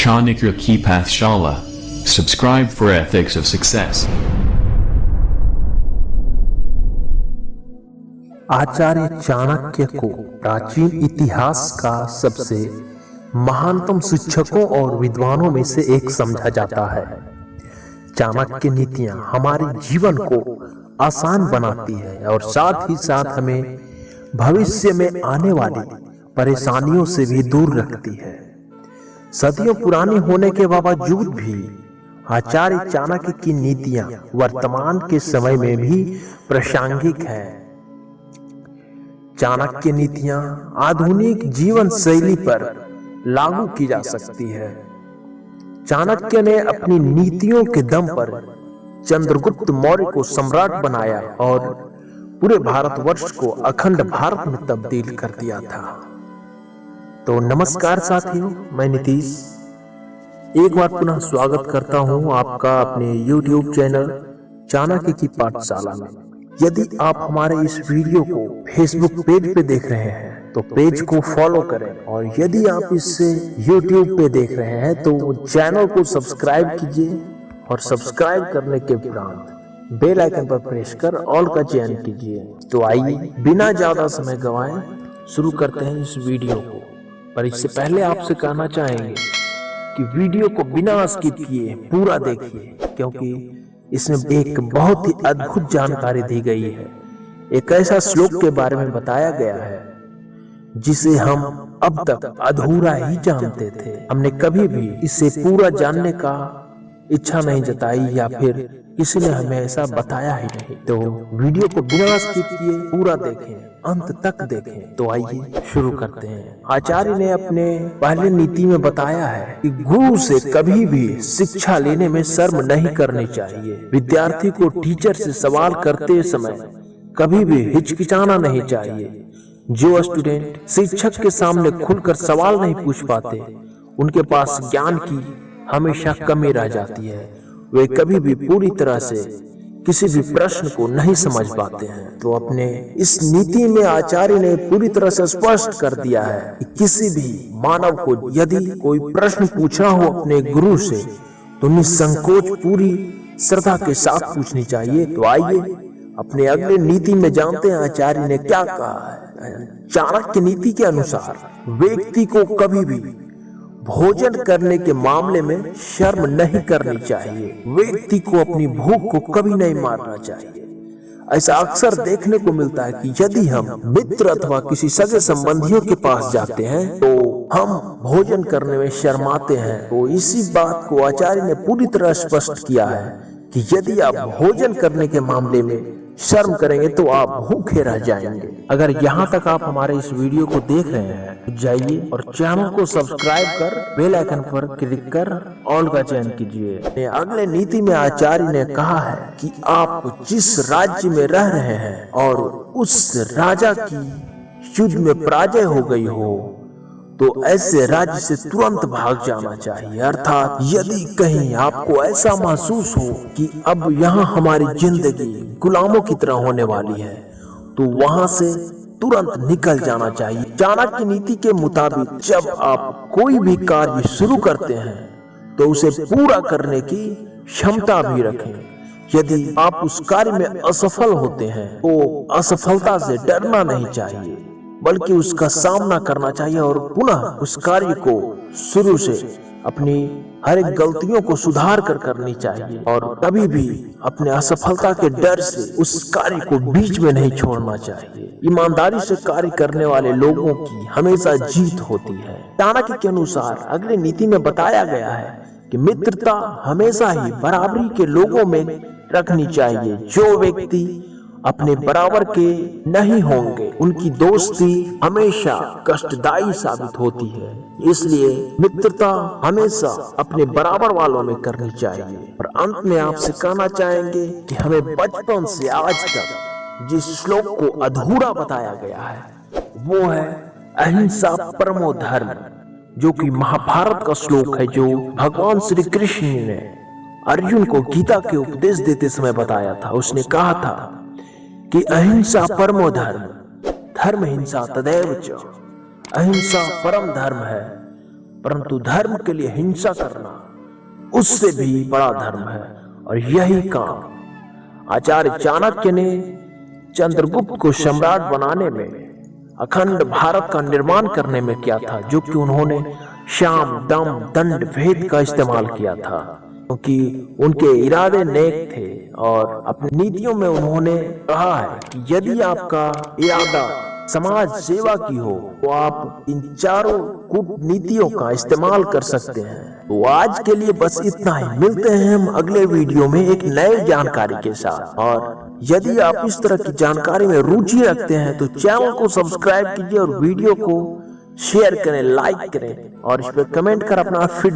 Chanakya Ki Pathshala. Subscribe for Ethics of Success. आचार्य चाणक्य को प्राचीन इतिहास का सबसे महानतम शिक्षकों और विद्वानों में से एक समझा जाता है। चाणक्य नीतियां हमारे जीवन को आसान बनाती है और साथ ही साथ हमें भविष्य में आने वाली परेशानियों से भी दूर रखती है। सदियों पुरानी होने के बावजूद भी आचार्य चाणक्य की नीतियां वर्तमान के समय में भी प्रासंगिक है। चाणक्य नीतियां आधुनिक जीवन शैली पर लागू की जा सकती है। चाणक्य ने अपनी नीतियों के दम पर चंद्रगुप्त मौर्य को सम्राट बनाया और पूरे भारतवर्ष को अखंड भारत में तब्दील कर दिया था। तो नमस्कार साथियों, मैं नीतीश एक बार पुनः स्वागत करता हूं आपका अपने YouTube चैनल चाणक्य की पाठशाला में। यदि आप हमारे इस वीडियो को फेसबुक पेज पे देख रहे हैं तो पेज को फॉलो करें, और यदि आप इससे YouTube पे देख रहे हैं तो चैनल को सब्सक्राइब कीजिए और सब्सक्राइब करने के उपरांत बेल आइकन पर प्रेस कर ऑल का चयन कीजिए। तो आइए बिना ज्यादा समय गवाए शुरू करते हैं इस वीडियो को। पर इससे पहले आपसे कहना चाहेंगे कि वीडियो को बिना स्किप किए पूरा देखिए, क्योंकि इसमें एक बहुत ही अद्भुत जानकारी दी गई है। एक ऐसा श्लोक के बारे में बताया गया है जिसे हम अब तक अधूरा ही जानते थे। हमने कभी भी इसे पूरा जानने का इच्छा नहीं जताई या फिर किसी ने हमें ऐसा बताया ही नहीं। तो वीडियो को बिना स्किप किए पूरा देखें, अंत तक देखें। तो आइए शुरू करते हैं। आचार्य ने अपने पहले नीति में बताया है कि गुरु से कभी भी शिक्षा लेने में शर्म नहीं करनी चाहिए। विद्यार्थी को टीचर से सवाल करते समय कभी भी हिचकिचाना नहीं चाहिए। जो स्टूडेंट शिक्षक के सामने खुलकर सवाल नहीं पूछ पाते, उनके पास ज्ञान की हमेशा कमी रह जाती है। वे कभी भी पूरी तरह से किसी भी प्रश्न को नहीं समझ पाते हैं। तो अपने इस नीति में आचार्य ने पूरी तरह से स्पष्ट कर दिया है कि किसी भी मानव को यदि कोई प्रश्न पूछना हो अपने गुरु से तो निसंकोच पूरी श्रद्धा के साथ पूछनी चाहिए। तो आइए अपने अगले नीति में जानते हैं आचार्य ने क्या कहा है। चाणक्य नीति के अनुसार व्यक्ति को कभी भी भोजन करने के मामले में शर्म नहीं करनी चाहिए। व्यक्ति को अपनी भूख को कभी नहीं मारना चाहिए। ऐसा अक्सर देखने को मिलता है कि यदि हम मित्र अथवा किसी सगे संबंधियों के पास जाते हैं तो हम भोजन करने में शर्माते हैं। तो इसी बात को आचार्य ने पूरी तरह स्पष्ट किया है कि यदि आप भोजन करने के मामले में शर्म करेंगे तो आप भूखे रह जाएंगे। अगर यहाँ तक आप हमारे इस वीडियो को देख रहे हैं तो जाइए और चैनल को सब्सक्राइब कर बेल आइकन पर क्लिक कर ऑल का चयन कीजिए। अगले नीति में आचार्य ने कहा है कि आप जिस राज्य में रह रहे हैं और उस राजा की युद्ध में पराजय हो गई हो तो ऐसे राज्य से तुरंत भाग जाना चाहिए। अर्थात यदि कहीं आपको ऐसा महसूस हो कि अब यहाँ हमारी जिंदगी गुलामों की तरह होने वाली है तो वहां से तुरंत निकल जाना चाहिए। चाणक्य नीति के मुताबिक जब आप कोई भी कार्य शुरू करते हैं तो उसे पूरा करने की क्षमता भी रखें। यदि आप उस कार्य में असफल होते हैं तो असफलता से डरना नहीं चाहिए, बल्कि उसका सामना करना चाहिए और पुनः उस कार्य को शुरू से अपनी हर एक गलतियों को सुधार कर करनी चाहिए और कभी भी अपने असफलता के डर से उस कार्य को बीच में नहीं छोड़ना चाहिए। ईमानदारी से कार्य करने वाले लोगों की हमेशा जीत होती है। चाणक्य के अनुसार अगली नीति में बताया गया है कि मित्रता हमेशा ही बराबरी के लोगों में रखनी चाहिए। जो व्यक्ति अपने बराबर के नहीं होंगे उनकी दोस्ती हमेशा कष्टदायी साबित होती है। इसलिए मित्रता हमेशा अपने बराबर वालों में करनी चाहिए। और अंत में आपसे कहना चाहेंगे कि हमें बचपन से आज तक जिस श्लोक को अधूरा बताया गया है वो है अहिंसा परमो धर्म, जो कि महाभारत का श्लोक है, जो भगवान श्री कृष्ण ने अर्जुन को गीता के उपदेश देते समय बताया था। उसने कहा था कि अहिंसा परमो धर्म, धर्म हिंसा तदैव च। अहिंसा परम धर्म है परंतु धर्म के लिए हिंसा करना उससे भी बड़ा धर्म है। और यही काम आचार्य चाणक्य ने चंद्रगुप्त को सम्राट बनाने में, अखंड भारत का निर्माण करने में किया था, जो कि उन्होंने साम दाम दंड भेद का इस्तेमाल किया था, क्योंकि उनके इरादे नेक थे। और अपनी नीतियों में उन्होंने कहा है कि यदि आपका इरादा समाज सेवा की हो तो आप इन चारों कूटनीतियों का इस्तेमाल कर सकते हैं। तो आज के लिए बस इतना ही। मिलते हैं हम अगले वीडियो में एक नई जानकारी के साथ। और यदि आप इस तरह की जानकारी में रुचि रखते हैं तो चैनल को सब्सक्राइब कीजिए और वीडियो को शेयर करें, लाइक करें और इस पर कमेंट कर अपना फीडबैक